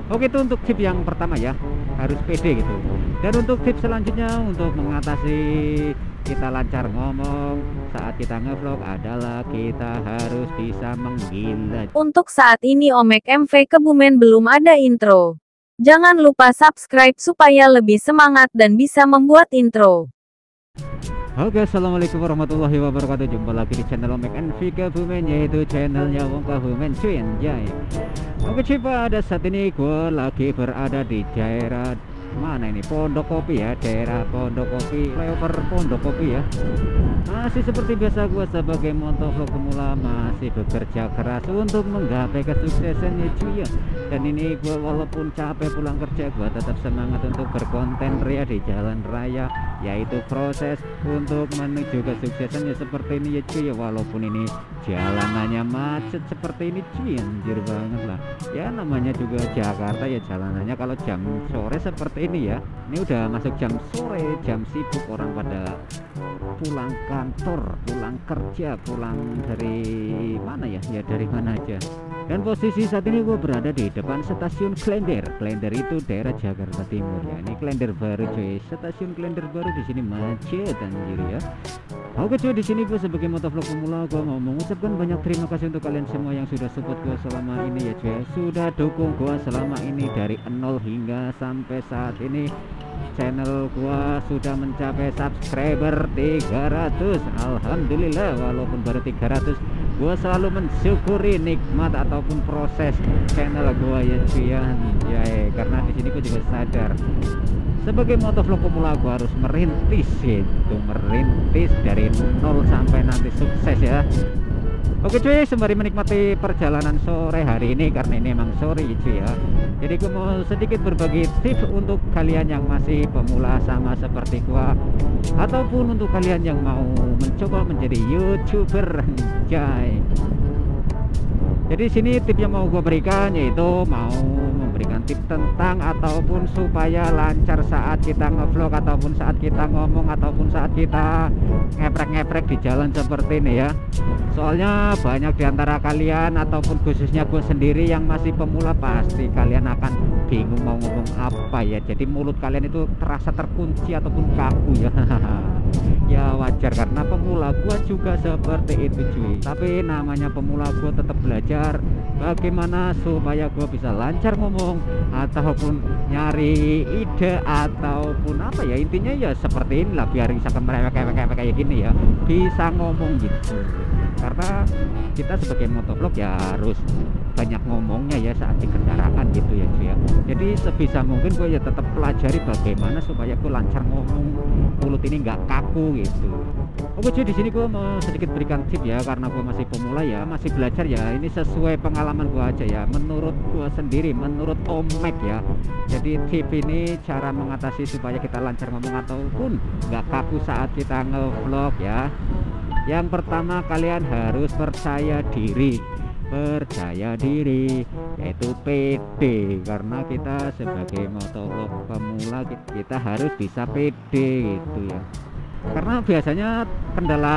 Oke, itu untuk tip yang pertama ya, harus pede gitu. Dan untuk tips selanjutnya untuk mengatasi kita lancar ngomong saat kita ngevlog adalah kita harus bisa menggila. Untuk saat ini Omek MV Kebumen belum ada intro. Jangan lupa subscribe supaya lebih semangat dan bisa membuat intro. Oke, assalamualaikum warahmatullahi wabarakatuh. Jumpa lagi di channel Omek NV Kebumen, yaitu channelnya Wong Kebumen cuy anjay. Oke cuy, pada saat ini gue lagi berada di daerah mana ini, Pondok Kopi ya, daerah Pondok Kopi, flyover Pondok Kopi ya. Masih seperti biasa, gue sebagai motovlog pemula masih bekerja keras untuk menggapai kesuksesan ya cuy ya. Dan ini gue walaupun capek pulang kerja, gue tetap semangat untuk berkonten ria di jalan raya, yaitu proses untuk menuju kesuksesan ya seperti ini ya cuy ya. Walaupun ini jalanannya macet seperti ini cuy, anjir banget lah ya, namanya juga Jakarta ya, jalanannya kalau jam sore seperti ini ya. Ini udah masuk jam sore, jam sibuk, orang pada pulang kantor, pulang kerja, pulang dari mana ya, ya dari mana aja. Dan posisi saat ini gue berada di depan stasiun Klender. Klender itu daerah Jakarta Timur ya. Ini Klender baru cuy, stasiun Klender baru, di sini macet anjir ya. Oke cuy, di sini gue sebagai motovlog pemula, gue mau mengucapkan banyak terima kasih untuk kalian semua yang sudah support gue selama ini ya cuy, sudah dukung gue selama ini dari nol hingga sampai saat ini. Channel gua sudah mencapai subscriber 300. Alhamdulillah, walaupun baru 300, gua selalu mensyukuri nikmat ataupun proses channel gua ya cuy ya. Karena di sini gua juga sadar sebagai motovlog pemula gua harus merintis itu, merintis dari nol sampai nanti sukses ya. Oke cuy, sembari menikmati perjalanan sore hari ini, karena ini emang sore cuy ya, jadi gue mau sedikit berbagi tips untuk kalian yang masih pemula sama seperti gua, ataupun untuk kalian yang mau mencoba menjadi YouTuber anjay. Jadi sini tips yang mau gue berikan yaitu mau memberikan tips tentang ataupun supaya lancar saat kita ngevlog, ataupun saat kita ngomong, ataupun saat kita ngeprek-ngeprek di jalan seperti ini ya. Soalnya banyak diantara kalian ataupun khususnya gue sendiri yang masih pemula, pasti kalian akan bingung mau ngomong apa ya. Jadi mulut kalian itu terasa terkunci ataupun kaku ya. Ya wajar, karena pemula gua juga seperti itu cuy. Tapi namanya pemula, gua tetap belajar bagaimana supaya gua bisa lancar ngomong, ataupun nyari ide, ataupun apa ya, intinya ya seperti inilah, biar bisa merewek kayak gini ya, bisa ngomong gitu. Karena kita sebagai motovlog ya harus banyak ngomongnya ya saat di kendaraan gitu ya cuy ya. Jadi sebisa mungkin gue ya tetap pelajari bagaimana supaya gue lancar ngomong, mulut ini nggak kaku gitu. Oke cuy, di sini gue mau sedikit berikan tip ya, karena gue masih pemula ya, masih belajar ya. Ini sesuai pengalaman gue aja ya, menurut gue sendiri, menurut Omek ya. Jadi tip ini cara mengatasi supaya kita lancar ngomong ataupun nggak kaku saat kita ngevlog ya. Yang pertama, kalian harus percaya diri. Percaya diri yaitu pede, karena kita sebagai motovlog pemula kita harus bisa pede gitu ya. Karena biasanya kendala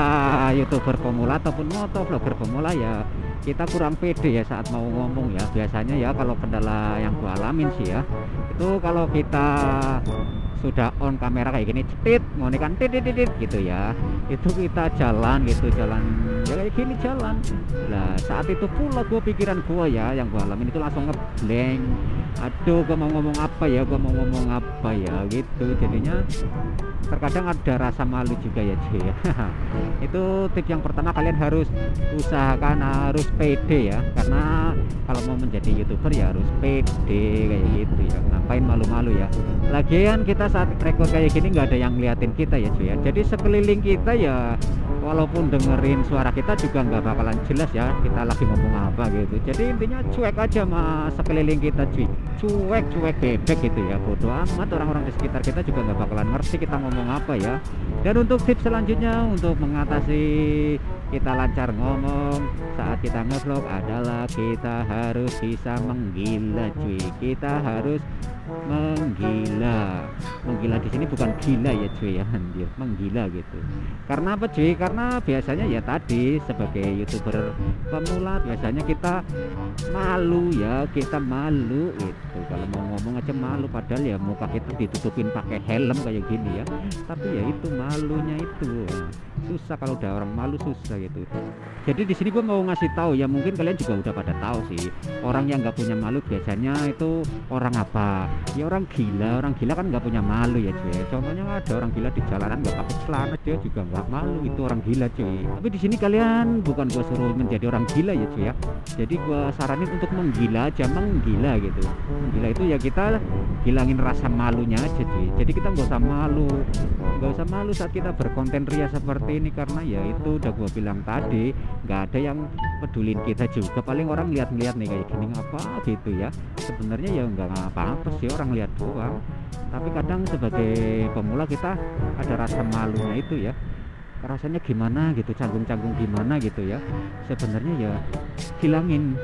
youtuber pemula ataupun motovlogger pemula ya, kita kurang pede ya saat mau ngomong ya. Biasanya ya kalau kendala yang gua alamin sih ya, itu kalau kita sudah on kamera kayak gini, cetit ngonikan titit gitu ya, itu kita jalan gitu, jalan ya kayak gini jalan. Nah saat itu pula pikiran gua ya, yang gua alamin itu langsung ngeblank. Aduh, gua mau ngomong apa ya, gua mau ngomong apa ya gitu. Jadinya terkadang ada rasa malu juga ya cuy ya. Itu tips yang pertama, kalian harus usahakan harus pede ya, karena kalau mau menjadi youtuber ya harus pede kayak gitu ya. Ngapain malu-malu ya, lagian kita saat rekor kayak gini nggak ada yang ngeliatin kita ya cuy ya. Jadi sekeliling kita ya, walaupun dengerin suara kita juga nggak bakalan jelas ya kita lagi ngomong apa gitu. Jadi intinya cuek aja sama sekeliling kita cuy, cuek bebek gitu ya, bodoh amat. Orang-orang di sekitar kita juga nggak bakalan ngerti kita ngomong apa ya. Dan untuk tips selanjutnya untuk mengatasi kita lancar ngomong saat kita ngevlog adalah kita harus bisa menggila cuy. Kita harus menggila. Menggila di sini bukan gila ya cuy ya, anjir, menggila gitu. Karena apa cuy? Karena biasanya ya tadi sebagai YouTuber pemula biasanya kita malu ya, kita malu itu kalau mau ngomong aja malu, padahal ya muka kita ditutupin pakai helm kayak gini ya. Tapi ya itu malunya itu. Susah kalau udah orang malu, susah gitu. Jadi di sini gue mau ngasih tahu ya, mungkin kalian juga udah pada tahu sih, orang yang nggak punya malu biasanya itu orang apa? Ya orang gila. Orang gila kan nggak punya malu ya cuy. Contohnya ada orang gila di jalanan nggak pakai celana, dia juga nggak malu, itu orang gila cuy. Tapi di sini kalian bukan gue suruh menjadi orang gila ya cuy ya. Jadi gue saranin untuk menggila aja, menggila gitu. Menggila itu ya kita hilangin rasa malunya aja cuy. Jadi kita nggak usah malu saat kita berkonten ria seperti ini, karena ya itu udah gue bilang tadi, nggak ada yang pedulin kita juga. Paling orang lihat-lihat nih kayak gini apa gitu ya. Sebenarnya ya nggak apa-apa sih, orang lihat doang. Tapi kadang sebagai pemula kita ada rasa malunya itu ya. Rasanya gimana gitu, canggung-canggung gimana gitu ya. Sebenarnya ya hilangin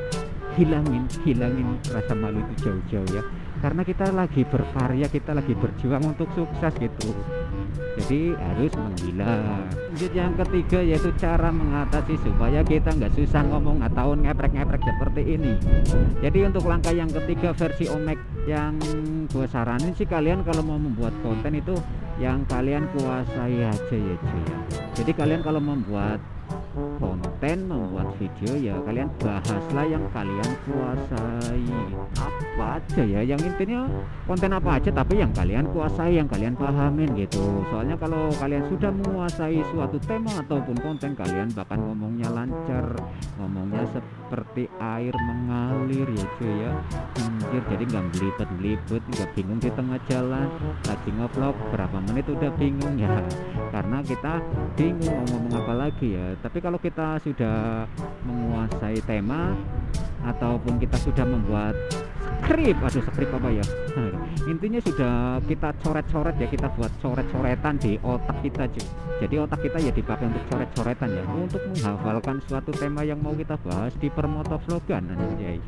rasa malu itu jauh-jauh ya. Karena kita lagi berkarya, kita lagi berjuang untuk sukses gitu. Jadi harus menggila. Lanjut yang ketiga yaitu cara mengatasi supaya kita nggak susah ngomong atau ngeprek-ngeprek seperti ini. Jadi untuk langkah yang ketiga versi Omek yang gue saranin sih, kalian kalau mau membuat konten itu yang kalian kuasai aja ya cuy ya. Jadi kalian kalau membuat konten, membuat video ya kalian bahaslah yang kalian kuasai, apa aja ya, yang intinya konten apa aja tapi yang kalian kuasai, yang kalian pahamin gitu. Soalnya kalau kalian sudah menguasai suatu tema ataupun konten, kalian bahkan ngomongnya lancar, ngomongnya seperti air mengalir ya cuy ya, anjir. Jadi nggak belibet, nggak bingung di tengah jalan lagi ngevlog berapa menit udah bingung ya, karena kita bingung mau ngomong apa lagi ya. Tapi kalau kita sudah menguasai tema ataupun kita sudah membuat skrip apa ya, intinya sudah kita coret-coret ya, kita buat coret-coretan di otak kita cuy. Jadi otak kita ya dipakai untuk coret-coretan ya, untuk menghafalkan suatu tema yang mau kita bahas di permotovlogan anjay.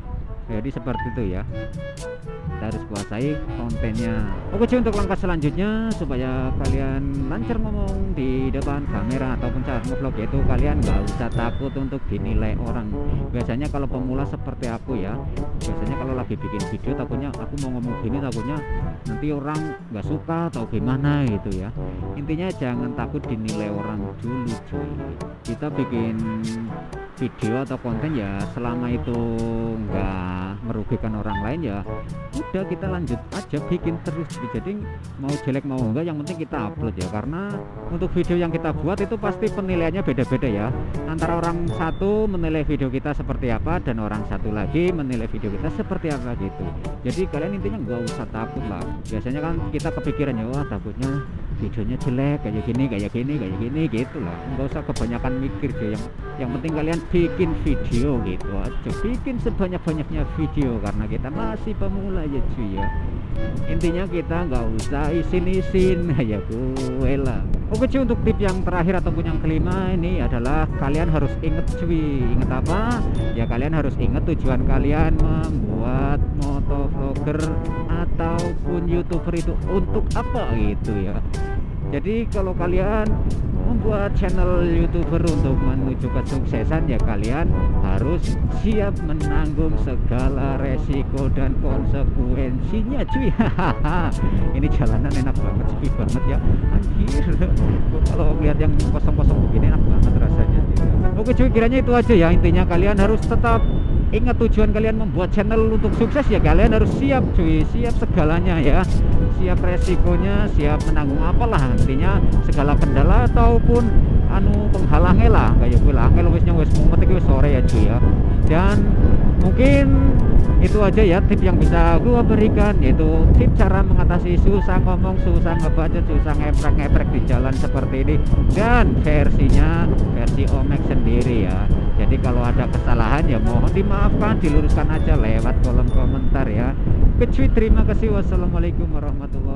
Jadi seperti itu ya, kita harus kuasai kontennya. Oke cuy, untuk langkah selanjutnya supaya kalian lancar ngomong di depan kamera ataupun saat ngevlog, yaitu kalian nggak usah takut untuk dinilai orang. Biasanya kalau pemula seperti aku ya, biasanya kalau lagi bikin video takutnya aku mau ngomong gini, takutnya nanti orang nggak suka atau gimana gitu ya. Intinya jangan takut dinilai orang dulu cuy. Kita bikin video atau konten ya selama itu nggak merugikan orang lain ya udah, kita lanjut aja bikin terus. Jadi mau jelek mau enggak, yang penting kita upload ya. Karena untuk video yang kita buat itu pasti penilaiannya beda-beda ya, antara orang satu menilai video kita seperti apa dan orang satu lagi menilai video kita seperti apa gitu. Jadi kalian intinya nggak usah takut lah. Biasanya kan kita kepikiran ya, wah takutnya videonya jelek kayak gini gitu lah. Nggak usah kebanyakan mikir ya, yang penting kalian bikin video gitu aja, bikin sebanyak-banyaknya video, karena kita masih pemula ya cuy ya. Intinya kita nggak usah isin-isin ya gue lah. Oke cuy, untuk tip yang terakhir ataupun yang kelima ini adalah kalian harus inget cuy. Inget apa? Ya kalian harus inget tujuan kalian membuat motovlogger ataupun YouTuber itu untuk apa gitu ya. Jadi kalau kalian membuat channel YouTuber untuk menuju kesuksesan ya kalian harus siap menanggung segala resiko dan konsekuensinya cuy. Ini jalanan enak banget, sepi banget ya anjir. Kalau lihat yang kosong-kosong begini enak banget rasanya. Oke cuy, kiranya itu aja ya. Intinya kalian harus tetap ingat tujuan kalian membuat channel untuk sukses ya, kalian harus siap cuy, siap segalanya ya, siap resikonya, siap menanggung apalah, intinya segala kendala ataupun penghalangnya lah, kayak gue lah angel wis mumet iki wis sore ya cuy ya. Dan mungkin itu aja ya tip yang bisa gue berikan, yaitu tip cara mengatasi susah ngomong, susah ngebaca, susah ngeprek di jalan seperti ini, dan versinya versi Omek sendiri ya. Jadi kalau ada kesalahan ya mohon dimaafkan, diluruskan aja lewat kolom komentar ya. Terima kasih. Wassalamualaikum warahmatullahi wabarakatuh.